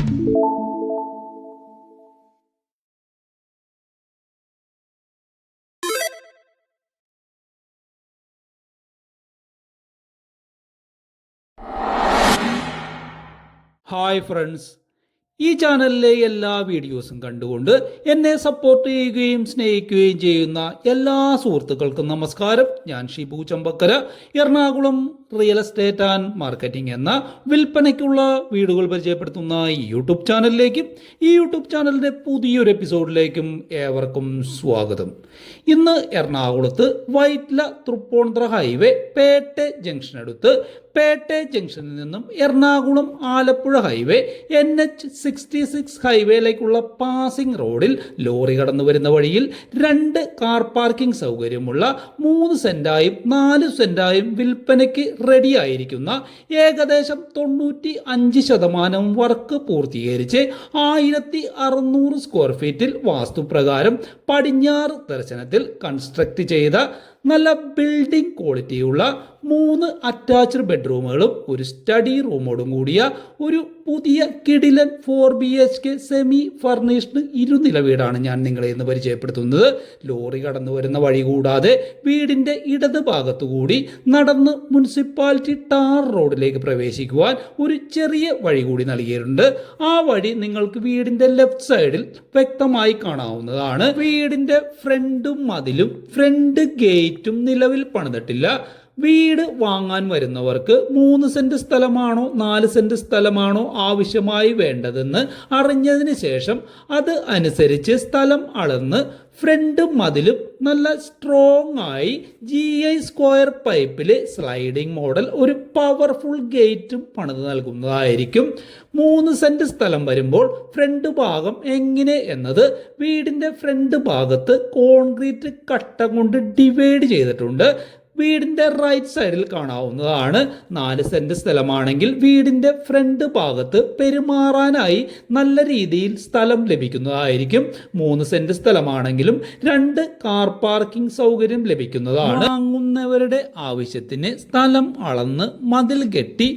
Hi friends, ഈ ചാനലിലെ എല്ലാ വീഡിയോസും കണ്ടുകൊണ്ട് എന്നെ സപ്പോർട്ട് ചെയ്യുകയും സ്നേഹിക്കുകയും ചെയ്യുന്ന എല്ലാ സുഹൃത്തുക്കൾക്കും നമസ്കാരം. ഞാൻ Shibu Champakkara, Ernakulam real estate and marketing എന്ന വിൽപ്പനയ്ക്കുള്ള വീടുകൾ പരിചയപ്പെടുത്തുന്ന ഈ യൂട്യൂബ് ചാനലിലേക്കും ഈ യൂട്യൂബ് ചാനലിൻ്റെ പുതിയൊരു എപ്പിസോഡിലേക്കും ഏവർക്കും സ്വാഗതം. ഇന്ന് എറണാകുളത്ത് വൈറ്റ്ല തൃപ്പൂണിത്തുറ ഹൈവേ പേട്ടെ ജംഗ്ഷൻ അടുത്ത് പേട്ടെ ജംഗ്ഷനിൽ നിന്നും എറണാകുളം ആലപ്പുഴ ഹൈവേ NH66 ഹൈവേയിലേക്കുള്ള പാസിംഗ് റോഡിൽ ലോറി കടന്നു വരുന്ന വഴിയിൽ 2 കാർ പാർക്കിംഗ് സൗകര്യമുള്ള 3 സെന്റായും 4 സെന്റായും വിൽപ്പനയ്ക്ക് റെഡിയായിരിക്കുന്ന ഏകദേശം 95% വർക്ക് പൂർത്തീകരിച്ച് 1600 സ്ക്വയർ ഫീറ്റിൽ വാസ്തുപ്രകാരം പടിഞ്ഞാറ് ദർശനത്തിൽ കൺസ്ട്രക്ട് ചെയ്ത നല്ല ബിൽഡിംഗ് ക്വാളിറ്റിയുള്ള 3 അറ്റാച്ച്ഡ് ബെഡ്റൂമുകളും ഒരു സ്റ്റഡി റൂമോടും കൂടിയ ഒരു പുതിയ കിടിലൻ 4 BHK സെമി ഫർണിഷ്ഡ് ഇരുനില വീടാണ് ഞാൻ നിങ്ങളെ ഇന്ന് പരിചയപ്പെടുത്തുന്നത്. ലോറി കടന്നു വരുന്ന വഴി കൂടാതെ വീടിൻ്റെ ഇടത് ഭാഗത്തുകൂടി നടന്ന് മുനിസിപ്പാലിറ്റി ടാർ റോഡിലേക്ക് പ്രവേശിക്കുവാൻ ഒരു ചെറിയ വഴി കൂടി നൽകിയിട്ടുണ്ട്. ആ വഴി നിങ്ങൾക്ക് വീടിൻ്റെ ലെഫ്റ്റ് സൈഡിൽ വ്യക്തമായി കാണാവുന്നതാണ്. വീടിൻ്റെ ഫ്രണ്ടും മതിലും ഫ്രണ്ട് ഗേറ്റും നിലവിൽ പണിതിട്ടില്ല. വീട് വാങ്ങാൻ വരുന്നവർക്ക് 3 സെന്റ് സ്ഥലമാണോ 4 സെന്റ് സ്ഥലമാണോ ആവശ്യമായി വേണ്ടതെന്ന് അറിഞ്ഞതിന് ശേഷം അത് അനുസരിച്ച് സ്ഥലം അളന്ന് ഫ്രണ്ട് മതിലും നല്ല സ്ട്രോങ് ആയി GI സ്ക്വയർ പൈപ്പിൽ സ്ലൈഡിംഗ് മോഡൽ ഒരു പവർഫുൾ ഗേറ്റും പണിത് നൽകുന്നതായിരിക്കും. 3 സെന്റ് സ്ഥലം വരുമ്പോൾ ഫ്രണ്ട് ഭാഗം എങ്ങനെ എന്നത് വീടിൻ്റെ ഫ്രണ്ട് ഭാഗത്ത് കോൺക്രീറ്റ് കട്ട കൊണ്ട് ഡിവൈഡ് ചെയ്തിട്ടുണ്ട്. വീടിൻ്റെ റൈറ്റ് സൈഡിൽ കാണാവുന്നതാണ്. 4 സെന്റ് സ്ഥലമാണെങ്കിൽ വീടിൻ്റെ ഫ്രണ്ട് ഭാഗത്ത് പെരുമാറാനായി നല്ല രീതിയിൽ സ്ഥലം ലഭിക്കുന്നതായിരിക്കും. 3 സെന്റ് സ്ഥലമാണെങ്കിലും 2 കാർ പാർക്കിംഗ് സൗകര്യം ലഭിക്കുന്നതാണ്. വാങ്ങുന്നവരുടെ ആവശ്യത്തിന് സ്ഥലം അളന്ന് മതിൽ കെട്ടി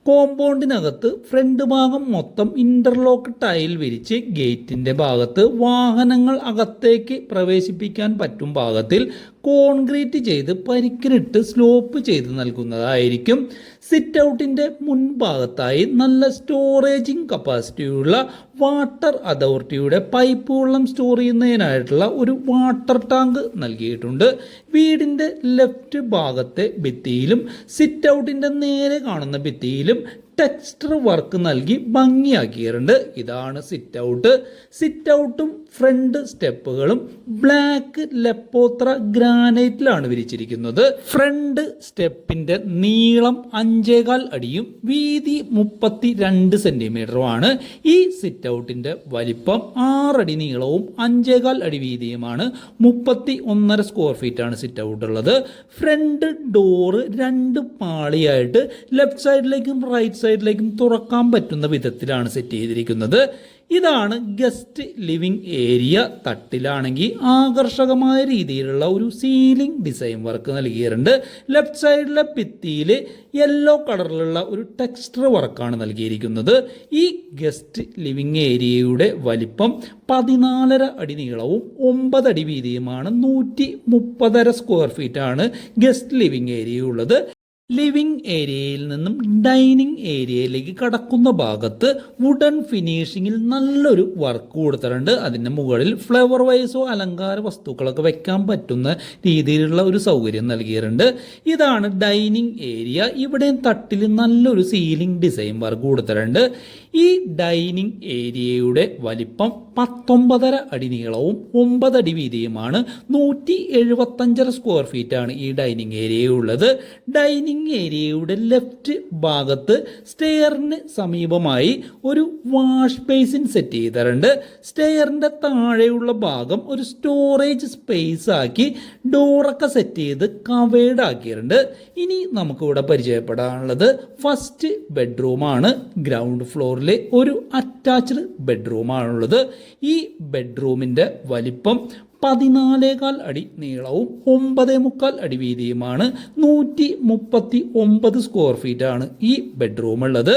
കോമ്പൗണ്ടിനകത്ത് ഫ്രണ്ട് ഭാഗം മൊത്തം ഇന്റർലോക്ക് ടൈൽ വിരിച്ച് ഗേറ്റിൻ്റെ ഭാഗത്ത് വാഹനങ്ങൾ അകത്തേക്ക് പ്രവേശിപ്പിക്കാൻ പറ്റും പാകത്തിൽ കോൺക്രീറ്റ് ചെയ്ത് പരിക്കിനിട്ട് സ്ലോപ്പ് ചെയ്ത് നൽകുന്നതായിരിക്കും. സിറ്റ് ഔട്ടിൻ്റെ മുൻഭാഗത്തായി നല്ല സ്റ്റോറേജിങ് കപ്പാസിറ്റിയുള്ള വാട്ടർ അതോറിറ്റിയുടെ പൈപ്പ് വെള്ളം സ്റ്റോർ ചെയ്യുന്നതിനായിട്ടുള്ള ഒരു വാട്ടർ ടാങ്ക് നൽകിയിട്ടുണ്ട്. വീടിൻ്റെ ലെഫ്റ്റ് ഭാഗത്തെ ഭിത്തിയിലും സിറ്റ് ഔട്ടിൻ്റെ നേരെ കാണുന്ന ഭിത്തിയിലും ടെക്സ്ചർ വർക്ക് നൽകി ഭംഗിയാക്കിയിട്ടുണ്ട്. ഇതാണ് സിറ്റ് ഔട്ട്. സിറ്റ് ഔട്ടും ഫ്രണ്ട് സ്റ്റെപ്പുകളും ബ്ലാക്ക് ലെപ്പോത്ര ഗ്രാനൈറ്റിലാണ് വിരിച്ചിരിക്കുന്നത്. ഫ്രണ്ട് സ്റ്റെപ്പിന്റെ നീളം 5.25 അടിയും വീതി 32 സെന്റിമീറ്ററുമാണ്. ഈ സിറ്റ് ഔട്ടിന്റെ വലിപ്പം 6 അടി നീളവും 5.25 അടി വീതിയുമാണ്. 31.5 സ്ക്വയർ ഫീറ്റ് ആണ് സിറ്റ് ഔട്ട് ഉള്ളത്. ഫ്രണ്ട് ഡോറ് 2 പാളിയായിട്ട് ലെഫ്റ്റ് സൈഡിലേക്കും റൈറ്റ് സൈഡിലേക്കും തുറക്കാൻ പറ്റുന്ന വിധത്തിലാണ് സെറ്റ് ചെയ്തിരിക്കുന്നത്. ഇതാണ് ഗസ്റ്റ് ലിവിംഗ് ഏരിയ. തട്ടിലാണെങ്കിൽ ആകർഷകമായ രീതിയിലുള്ള ഒരു സീലിംഗ് ഡിസൈൻ വർക്ക് നൽകിയിട്ടുണ്ട്. ലെഫ്റ്റ് സൈഡിലെ ഭിത്തിയിൽ യെല്ലോ കളറിലുള്ള ഒരു ടെക്സ്ചർ വർക്കാണ് നൽകിയിരിക്കുന്നത്. ഈ ഗസ്റ്റ് ലിവിംഗ് ഏരിയയുടെ വലിപ്പം 14.5 അടി നീളവും 9 അടി വീതിയുമാണ്. 130.5 സ്ക്വയർ ഫീറ്റ് ആണ് ഗസ്റ്റ് ലിവിംഗ് ഏരിയ ഉള്ളത്. ലിവിംഗ് ഏരിയയിൽ നിന്നും ഡൈനിങ് ഏരിയയിലേക്ക് കടക്കുന്ന ഭാഗത്ത് വുഡൻ ഫിനിഷിങ്ങിൽ നല്ലൊരു വർക്ക് കൊടുത്തിട്ടുണ്ട്. അതിൻ്റെ മുകളിൽ ഫ്ലവർ വൈസോ അലങ്കാര വസ്തുക്കളൊക്കെ വെക്കാൻ പറ്റുന്ന രീതിയിലുള്ള ഒരു സൗകര്യം നൽകിയിട്ടുണ്ട്. ഇതാണ് ഡൈനിങ് ഏരിയ. ഇവിടെ തട്ടിൽ നല്ലൊരു സീലിംഗ് ഡിസൈൻ വർക്ക് കൊടുത്തിട്ടുണ്ട്. ഈ ഡൈനിങ് ഏരിയയുടെ വലിപ്പം 19.5 അടി നീളവും 9 അടി വീതിയുമാണ്. 175 സ്ക്വയർ ഫീറ്റ് ആണ് ഈ ഡൈനിങ് ഏരിയ ഉള്ളത്. ഡൈനിങ് ഏരിയയുടെ ലെഫ്റ്റ് ഭാഗത്ത് സ്റ്റെയറിന് സമീപമായി ഒരു വാഷ് ബേസിൻ സെറ്റ് ചെയ്തിട്ടുണ്ട്. സ്റ്റെയറിന്റെ താഴെയുള്ള ഭാഗം ഒരു സ്റ്റോറേജ് സ്പേസ് ആക്കി ഡോറൊക്കെ സെറ്റ് ചെയ്ത് കവേർഡ് ആക്കിയിട്ടുണ്ട്. ഇനി നമുക്കിവിടെ പരിചയപ്പെടാനുള്ളത് ഫസ്റ്റ് ബെഡ്റൂമാണ്. ഗ്രൗണ്ട് ഫ്ലോറിൽ ഒരു അറ്റാച്ച്ഡ് ബെഡ്റൂമാണുള്ളത്. ഈ ബെഡ്റൂമിൻ്റെ വലിപ്പം 14.25 അടി നീളവും 9.25 അടി വീതിയുമാണ്. 139 സ്ക്വയർ ഫീറ്റ് ആണ് ഈ ബെഡ്റൂം ഉള്ളത്.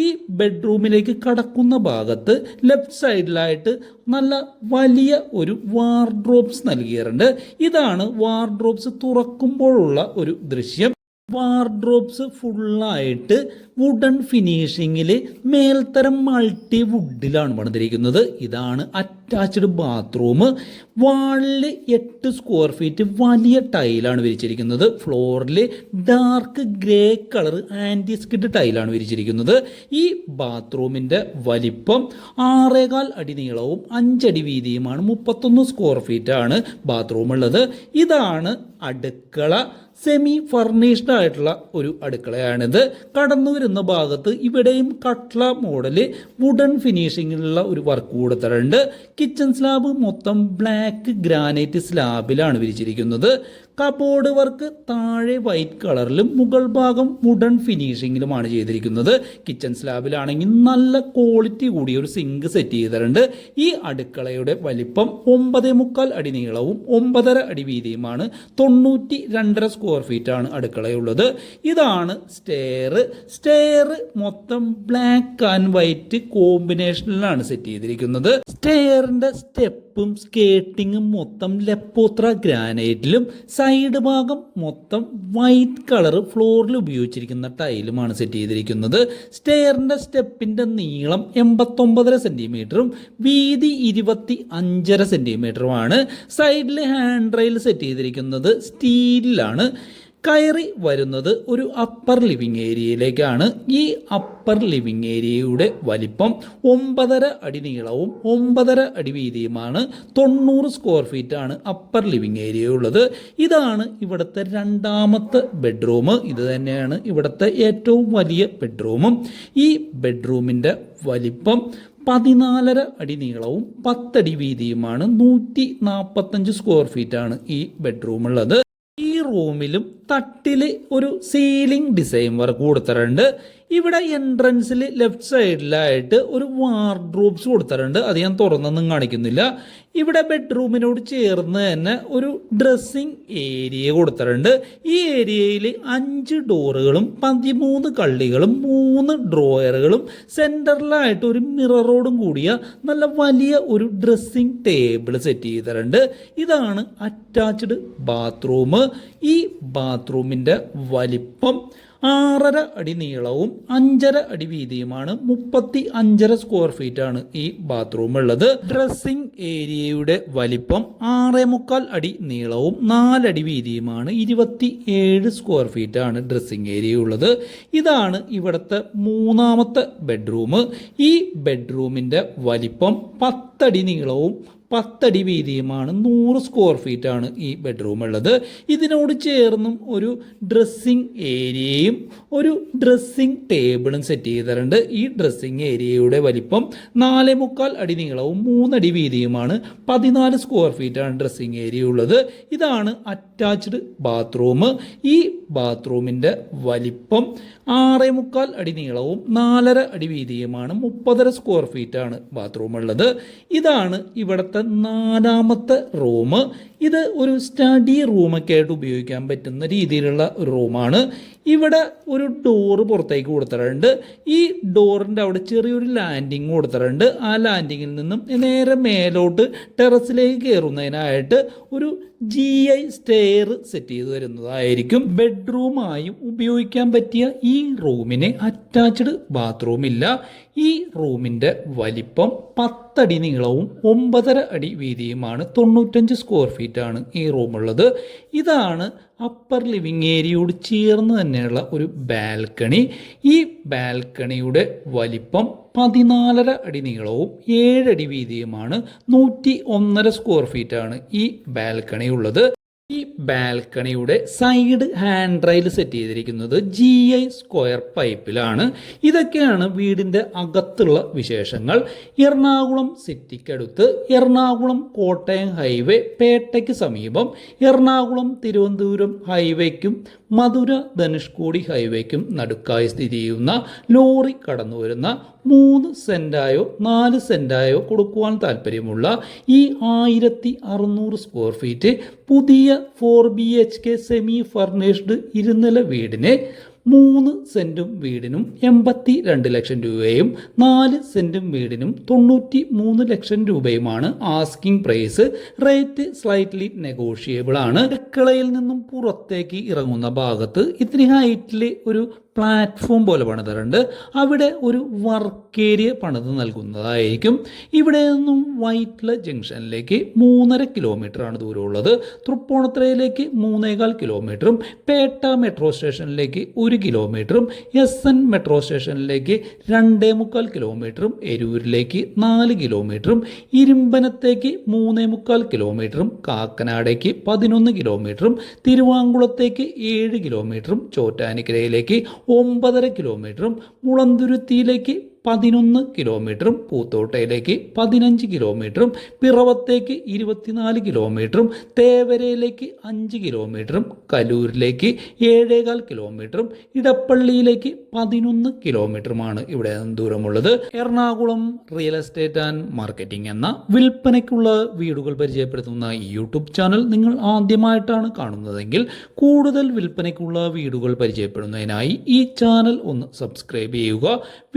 ഈ ബെഡ്റൂമിലേക്ക് കടക്കുന്ന ഭാഗത്ത് ലെഫ്റ്റ് സൈഡിലായിട്ട് നല്ല വലിയ ഒരു വാർഡ്രോബ്സ് നൽകിയിട്ടുണ്ട്. ഇതാണ് വാർഡ്രോബ്സ് തുറക്കുമ്പോഴുള്ള ഒരു ദൃശ്യം. വാർഡ്രോബ്സ് ഫുള്ളായിട്ട് വുഡൻ ഫിനിഷിങ്ങിൽ മേൽത്തരം മൾട്ടി വുഡിലാണ് പണിതിരിക്കുന്നത്. ഇതാണ് അറ്റാച്ച്ഡ് ബാത്റൂം. വാളിൽ 8 സ്ക്വയർ ഫീറ്റ് വലിയ ടൈലാണ് വിരിച്ചിരിക്കുന്നത്. ഫ്ലോറിൽ dark grey colour anti skid ടൈലാണ് വിരിച്ചിരിക്കുന്നത്. ഈ ബാത്റൂമിൻ്റെ വലിപ്പം 6.25 അടി നീളവും 5 അടി വീതിയുമാണ്. 31 സ്ക്വയർ ഫീറ്റ് ആണ് ബാത്റൂം ഉള്ളത്. ഇതാണ് അടുക്കള. സെമി ഫർണിഷ്ഡ് ആയിട്ടുള്ള ഒരു അടുക്കളയാണിത്. കടന്നു വരുന്ന ഭാഗത്ത് ഇവിടെയും കട്ട്ള മോഡല് വുഡൻ ഫിനിഷിങ്ങിലുള്ള ഒരു വർക്ക് കൊടുത്തിട്ടുണ്ട്. കിച്ചൺ സ്ലാബ് മൊത്തം ബ്ലാക്ക് ഗ്രാനൈറ്റ് സ്ലാബിലാണ് വിരിച്ചിരിക്കുന്നത്. കബോർഡ് വർക്ക് താഴെ വൈറ്റ് കളറിലും മുകൾ ഭാഗം വുഡൻ ഫിനിഷിങ്ങിലുമാണ് ചെയ്തിരിക്കുന്നത്. കിച്ചൺ സ്ലാബിലാണെങ്കിൽ നല്ല ക്വാളിറ്റി കൂടിയ ഒരു സിങ്ക് സെറ്റ് ചെയ്തിട്ടുണ്ട്. ഈ അടുക്കളയുടെ വലിപ്പം 9.25 അടി നീളവും 9.5 അടി വീതിയുമാണ്. 92.5 സ്ക്വയർ ഫീറ്റ് ആണ് അടുക്കളയുള്ളത്. ഇതാണ് സ്റ്റെയർ മൊത്തം ബ്ലാക്ക് ആൻഡ് വൈറ്റ് കോമ്പിനേഷനിലാണ് സെറ്റ് ചെയ്തിരിക്കുന്നത്. സ്റ്റെയറിന്റെ സ്റ്റെപ്പും സ്കേട്ടിങ്ങും മൊത്തം ലെപ്പോത്ര ഗ്രാനൈറ്റിലും സൈഡ് ഭാഗം മൊത്തം വൈറ്റ് കളർ ഫ്ലോറിൽ ഉപയോഗിച്ചിരിക്കുന്ന ടൈലുമാണ് സെറ്റ് ചെയ്തിരിക്കുന്നത്. സ്റ്റെയറിന്റെ സ്റ്റെപ്പിന്റെ നീളം 89.5 സെന്റിമീറ്ററും വീതി 25.5 സെന്റിമീറ്ററുമാണ്. സൈഡിൽ ഹാൻഡ് റെയിൽ സെറ്റ് ചെയ്തിരിക്കുന്നത് സ്റ്റീലിലാണ്. കയറി വരുന്നത് ഒരു അപ്പർ ലിവിങ് ഏരിയയിലേക്കാണ്. ഈ അപ്പർ ലിവിങ് ഏരിയയുടെ വലിപ്പം 9.5 അടി നീളവും 9.5 അടി വീതിയുമാണ്. 90 സ്ക്വയർ ഫീറ്റ് ആണ് അപ്പർ ലിവിങ് ഏരിയ ഉള്ളത്. ഇതാണ് ഇവിടുത്തെ രണ്ടാമത്തെ ബെഡ്റൂം. ഇത് തന്നെയാണ് ഇവിടുത്തെ ഏറ്റവും വലിയ ബെഡ്റൂമും. ഈ ബെഡ്റൂമിൻ്റെ വലിപ്പം 14.5 അടി നീളവും 10 അടി വീതിയുമാണ്. 145 സ്ക്വയർ ഫീറ്റ് ആണ് ഈ ബെഡ്റൂം ഉള്ളത്. ഈ റൂമിലും തട്ടിൽ ഒരു സീലിംഗ് ഡിസൈൻ വർക്ക് കൊടുത്തിട്ടുണ്ട്. ഇവിടെ എൻട്രൻസിൽ ലെഫ്റ്റ് സൈഡിലായിട്ട് ഒരു വാർഡ്രോബ്സ് കൊടുത്തിട്ടുണ്ട്. അത് ഞാൻ തുറന്നൊന്നും കാണിക്കുന്നില്ല. ഇവിടെ ബെഡ്റൂമിനോട് ചേർന്ന് തന്നെ ഒരു ഡ്രസ്സിംഗ് ഏരിയ കൊടുത്തിട്ടുണ്ട്. ഈ ഏരിയയിൽ 5 ഡോറുകളും 13 കള്ളികളും 3 ഡ്രോയറുകളും സെൻറ്ററിലായിട്ട് ഒരു മിററോടും കൂടിയ നല്ല വലിയ ഒരു ഡ്രസ്സിംഗ് ടേബിൾ സെറ്റ് ചെയ്തിട്ടുണ്ട്. ഇതാണ് അറ്റാച്ച്ഡ് ബാത്റൂം. ഈ ബാത്റൂമിൻ്റെ വലിപ്പം 6.5 അടി നീളവും 5.5 അടി വീതിയുമാണ്. 35.5 സ്ക്വയർ ഫീറ്റ് ആണ് ഈ ബാത്റൂം ഉള്ളത്. ഡ്രസ്സിംഗ് ഏരിയയുടെ വലിപ്പം 6.25 അടി നീളവും 4 അടി വീതിയുമാണ്. 27 സ്ക്വയർ ഫീറ്റ് ആണ് ഡ്രസ്സിംഗ് ഏരിയ ഉള്ളത്. ഇതാണ് ഇവിടുത്തെ മൂന്നാമത്തെ ബെഡ്റൂം. ഈ ബെഡ്റൂമിൻ്റെ വലിപ്പം 10 അടി നീളവും 10 അടി വീതിയുമാണ്. 100 സ്ക്വയർ ഫീറ്റ് ആണ് ഈ ബെഡ്റൂം ഉള്ളത്. ഇതിനോട് ചേർന്നും ഒരു ഡ്രസ്സിംഗ് ഏരിയയും ഒരു ഡ്രസ്സിംഗ് ടേബിളും സെറ്റ് ചെയ്തിട്ടുണ്ട്. ഈ ഡ്രസ്സിംഗ് ഏരിയയുടെ വലിപ്പം 4.25 അടി നീളവും 3 അടി വീതിയുമാണ്. 14 സ്ക്വയർ ഫീറ്റ് ആണ് ഡ്രസ്സിംഗ് ഏരിയ ഉള്ളത്. ഇതാണ് അറ്റാച്ച്ഡ് ബാത്റൂം. ഈ ബാത്റൂമിൻ്റെ വലിപ്പം 6.25 അടി നീളവും 4.5 അടി വീതിയുമാണ്. 30 സ്ക്വയർ ഫീറ്റ് ആണ് ബാത്റൂം ഉള്ളത്. ഇതാണ് ഇവിടുത്തെ 4ാമത്തെ റൂം. ഇത് ഒരു സ്റ്റഡി റൂമൊക്കെ ആയിട്ട് ഉപയോഗിക്കാൻ പറ്റുന്ന രീതിയിലുള്ള ഒരു റൂമാണ്. ഇവിടെ ഒരു ഡോറ് പുറത്തേക്ക് കൊടുത്തിട്ടുണ്ട്. ഈ ഡോറിൻ്റെ അവിടെ ചെറിയൊരു ലാൻഡിങ് കൊടുത്തിട്ടുണ്ട്. ആ ലാൻഡിങ്ങിൽ നിന്നും നേരെ മേലോട്ട് ടെറസിലേക്ക് കയറുന്നതിനായിട്ട് ഒരു GI സ്റ്റെയർ സെറ്റ് ചെയ്ത് വരുന്നതായിരിക്കും. ബെഡ്റൂമായും ഉപയോഗിക്കാൻ പറ്റിയ ഈ റൂമിന് അറ്റാച്ച്ഡ് ബാത്റൂം ഇല്ല. ഈ റൂമിൻ്റെ വലിപ്പം 10 അടി നീളവും 9.5 അടി വീതിയുമാണ്. 95 സ്ക്വയർ ഫീറ്റ് ആണ് ഈ റൂമുള്ളത്. ഇതാണ് അപ്പർ ലിവിങ് ഏരിയയോട് ചേർന്ന് തന്നെയുള്ള ഒരു ബാൽക്കണി. ഈ ബാൽക്കണിയുടെ വലിപ്പം 14.5 അടി നീളവും 7 അടി വീതിയുമാണ്. 101.5 സ്ക്വയർ ഫീറ്റ് ആണ് ഈ ബാൽക്കണി ഉള്ളത്. ഈ ബാൽക്കണിയുടെ സൈഡ് ഹാൻഡ് റെയിൽ സെറ്റ് ചെയ്തിരിക്കുന്നത് GI സ്ക്വയർ പൈപ്പിലാണ്. ഇതൊക്കെയാണ് വീടിൻ്റെ അകത്തുള്ള വിശേഷങ്ങൾ. എറണാകുളം സിറ്റിക്കടുത്ത് എറണാകുളം കോട്ടയം ഹൈവേ പേട്ടയ്ക്ക് സമീപം എറണാകുളം തിരുവനന്തപുരം ഹൈവേക്കും മധുര ധനുഷ്കോടി ഹൈവേക്കും നടുക്കായി സ്ഥിതി ചെയ്യുന്ന ലോറി കടന്നു വരുന്ന 3 സെൻറ്റായോ 4 സെൻറ്റായോ കൊടുക്കുവാൻ താല്പര്യമുള്ള ഈ 1600 സ്ക്വയർ ഫീറ്റ് പുതിയ 4 BHK സെമി ഫർണിഷ്ഡ് ഇരുനില വീടിനെ 3 സെൻറ്റും വീടിനും 82 ലക്ഷം രൂപയും 4 സെൻറ്റും വീടിനും 93 ലക്ഷം രൂപയുമാണ് asking price. Rate slightly negotiable ആണ്. അടുക്കളയിൽ നിന്നും പുറത്തേക്ക് ഇറങ്ങുന്ന ഭാഗത്ത് ഇത്തിരി ഹൈറ്റിൽ ഒരു പ്ലാറ്റ്ഫോം പോലെ പണിതിട്ടുണ്ട്. അവിടെ ഒരു വർക്ക് ഏരിയ പണിത് നൽകുന്നതായിരിക്കും. ഇവിടെ നിന്നും വൈറ്റ്ല ജംഗ്ഷനിലേക്ക് 3.5 കിലോമീറ്ററാണ് ദൂരമുള്ളത്. തൃപ്പൂണിത്തുറയിലേക്ക് 3.25 കിലോമീറ്ററും പേട്ട മെട്രോ സ്റ്റേഷനിലേക്ക് 1 കിലോമീറ്ററും SN മെട്രോ സ്റ്റേഷനിലേക്ക് 2.25 കിലോമീറ്ററും എരൂരിലേക്ക് 4 കിലോമീറ്ററും ഇരുമ്പനത്തേക്ക് 3.25 കിലോമീറ്ററും കാക്കനാടേക്ക് 11 കിലോമീറ്ററും തിരുവാങ്കുളത്തേക്ക് 7 കിലോമീറ്ററും ചോറ്റാനിക്കരയിലേക്ക് 9.5 കിലോമീറ്ററും മുളന്തുരുത്തിയിലേക്ക് 11 കിലോമീറ്ററും പൂത്തോട്ടയിലേക്ക് 15 കിലോമീറ്ററും പിറവത്തേക്ക് 24 കിലോമീറ്ററും തേവരയിലേക്ക് 5 കിലോമീറ്ററും കലൂരിലേക്ക് 7.25 കിലോമീറ്ററും ഇടപ്പള്ളിയിലേക്ക് 11 കിലോമീറ്ററുമാണ് ഇവിടെ ദൂരമുള്ളത്. Ernakulam real estate and marketing എന്ന വിൽപ്പനയ്ക്കുള്ള വീടുകൾ പരിചയപ്പെടുത്തുന്ന ഈ യൂട്യൂബ് ചാനൽ നിങ്ങൾ ആദ്യമായിട്ടാണ് കാണുന്നതെങ്കിൽ കൂടുതൽ വിൽപ്പനയ്ക്കുള്ള വീടുകൾ പരിചയപ്പെടുന്നതിനായി ഈ ചാനൽ ഒന്ന് സബ്സ്ക്രൈബ് ചെയ്യുക.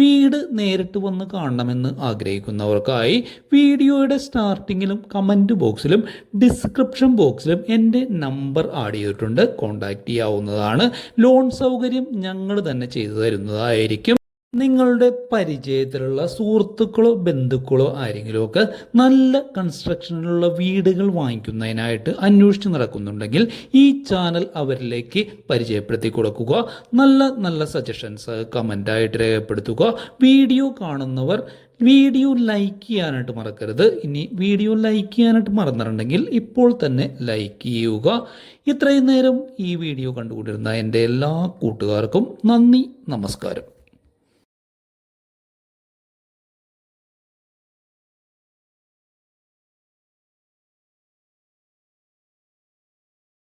വീട് നേരിട്ട് വന്ന് കാണണമെന്ന് ആഗ്രഹിക്കുന്നവർക്കായി വീഡിയോയുടെ സ്റ്റാർട്ടിങ്ങിലും കമൻറ്റ് ബോക്സിലും ഡിസ്ക്രിപ്ഷൻ ബോക്സിലും എൻ്റെ നമ്പർ ആഡ് ചെയ്തിട്ടുണ്ട്. കോൺടാക്റ്റ് ചെയ്യാവുന്നതാണ്. ലോൺ സൗകര്യം ഞങ്ങൾ തന്നെ ചെയ്തു തരുന്നതായിരിക്കും. നിങ്ങളുടെ പരിചയത്തിലുള്ള സുഹൃത്തുക്കളോ ബന്ധുക്കളോ ആരെങ്കിലുമൊക്കെ നല്ല കൺസ്ട്രക്ഷനിലുള്ള വീടുകൾ വാങ്ങിക്കുന്നതിനായിട്ട് അന്വേഷിച്ച് നടക്കുന്നുണ്ടെങ്കിൽ ഈ ചാനൽ അവരിലേക്ക് പരിചയപ്പെടുത്തി കൊടുക്കുക. നല്ല നല്ല സജഷൻസ് കമൻ്റായിട്ട് രേഖപ്പെടുത്തുക. വീഡിയോ കാണുന്നവർ വീഡിയോ ലൈക്ക് ചെയ്യാനായിട്ട് മറക്കരുത്. ഇനി വീഡിയോ ലൈക്ക് ചെയ്യാനായിട്ട് മറന്നിട്ടുണ്ടെങ്കിൽ ഇപ്പോൾ തന്നെ ലൈക്ക് ചെയ്യുക. ഇത്രയും നേരം ഈ വീഡിയോ കണ്ടുകൊണ്ടിരുന്ന എൻ്റെ എല്ലാ കൂട്ടുകാർക്കും നന്ദി, നമസ്കാരം.